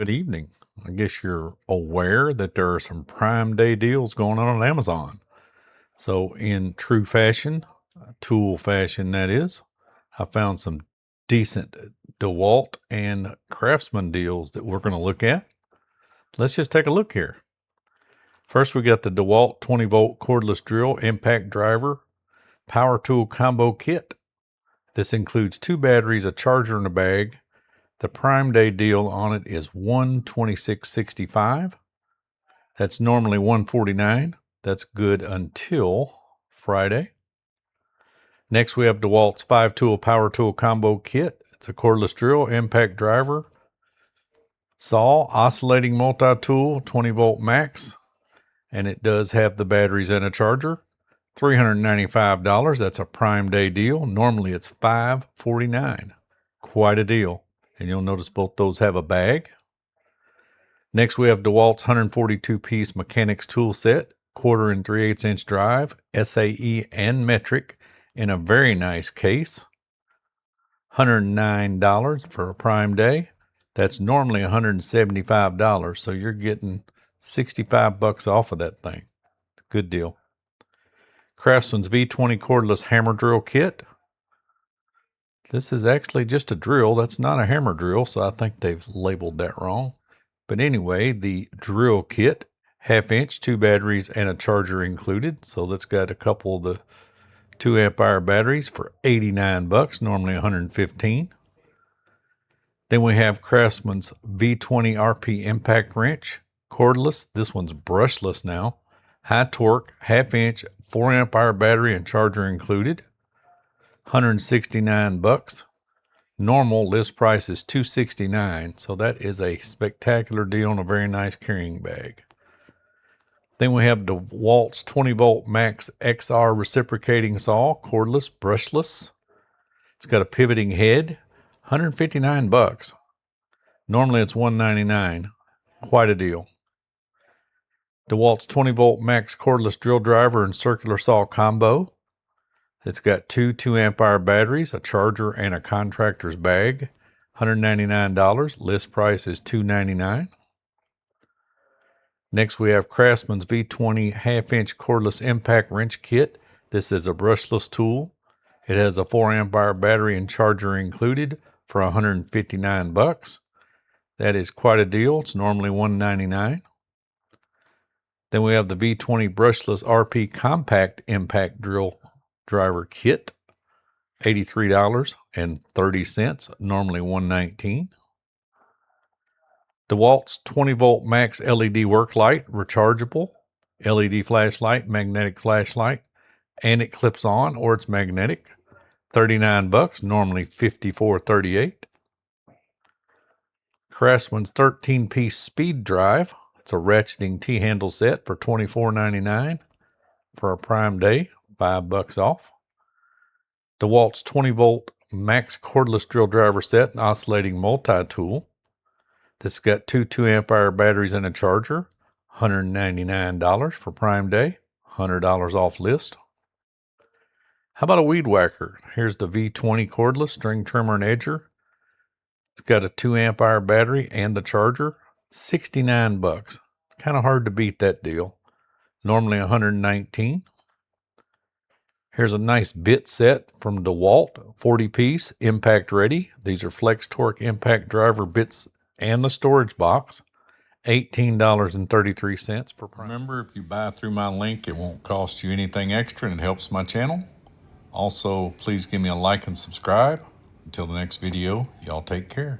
Good evening. I guess you're aware that there are some Prime Day deals going on Amazon. So, in true fashion, tool fashion that is, I found some decent DEWALT and Craftsman deals that we're going to look at. Let's just take a look here. First, we got the DEWALT 20-volt cordless drill impact driver power tool combo kit. This includes 2 batteries, a charger, and a bag. The Prime Day deal on it is $126.65. That's normally $149. That's good until Friday. Next, we have DEWALT's 5-tool power tool combo kit. It's a cordless drill, impact driver, saw, oscillating multi-tool, 20-volt max, and it does have the batteries and a charger. $395. That's a Prime Day deal. Normally, it's $549. Quite a deal. And you'll notice both those have a bag. Next, we have DEWALT's 142-piece mechanics tool set, 1/4 and 3/8 inch drive, SAE and metric, in a very nice case. $109 for a Prime Day. That's normally $175, so you're getting $65 off of that thing. Good deal. Craftsman's V20 cordless hammer drill kit. This is actually just a drill. That's not a hammer drill, so I think they've labeled that wrong. But anyway, the drill kit, 1/2 inch, 2 batteries, and a charger included. So that's got a couple of the 2 amp hour batteries for $89, normally $115. Then we have Craftsman's V20 RP impact wrench, cordless. This one's brushless now. High torque, 1/2 inch, 4 amp hour battery and charger included. $169. Normal list price is $269, so that is a spectacular deal and a very nice carrying bag. Then we have DEWALT's 20-volt max XR reciprocating saw, cordless, brushless. It's got a pivoting head, $159. Normally it's $199. Quite a deal. DEWALT's 20-volt max cordless drill driver and circular saw combo. It's got 2 2 amp hour batteries, a charger, and a contractor's bag. $199. List price is $299. Next, we have Craftsman's V20 1/2 inch cordless impact wrench kit. This is a brushless tool. It has a 4 amp hour battery and charger included for $159. That is quite a deal. It's normally $199. Then we have the V20 brushless RP compact impact drill driver kit, $83.30, normally $119. DEWALT's 20-volt max LED work light, rechargeable, LED flashlight, magnetic flashlight, and it clips on or it's magnetic, $39, normally $54.38. Craftsman's 13-piece Speeddrive. It's a ratcheting T-handle set for $24.99 for a Prime Day. $5 off. DEWALT's 20-volt max cordless drill driver set and oscillating multi-tool. This got 2 2 amp hour batteries and a charger. $199 for Prime Day. $100 off list. How about a weed whacker? Here's the V20 cordless string trimmer and edger. It's got a 2 amp hour battery and the charger. $69. Kind of hard to beat that deal. Normally $119. Here's a nice bit set from DEWALT, 40-piece, impact ready. These are FlexTorq impact driver bits and the storage box, $18.33 for Prime. Remember, if you buy through my link, it won't cost you anything extra and it helps my channel. Also, please give me a like and subscribe. Until the next video, y'all take care.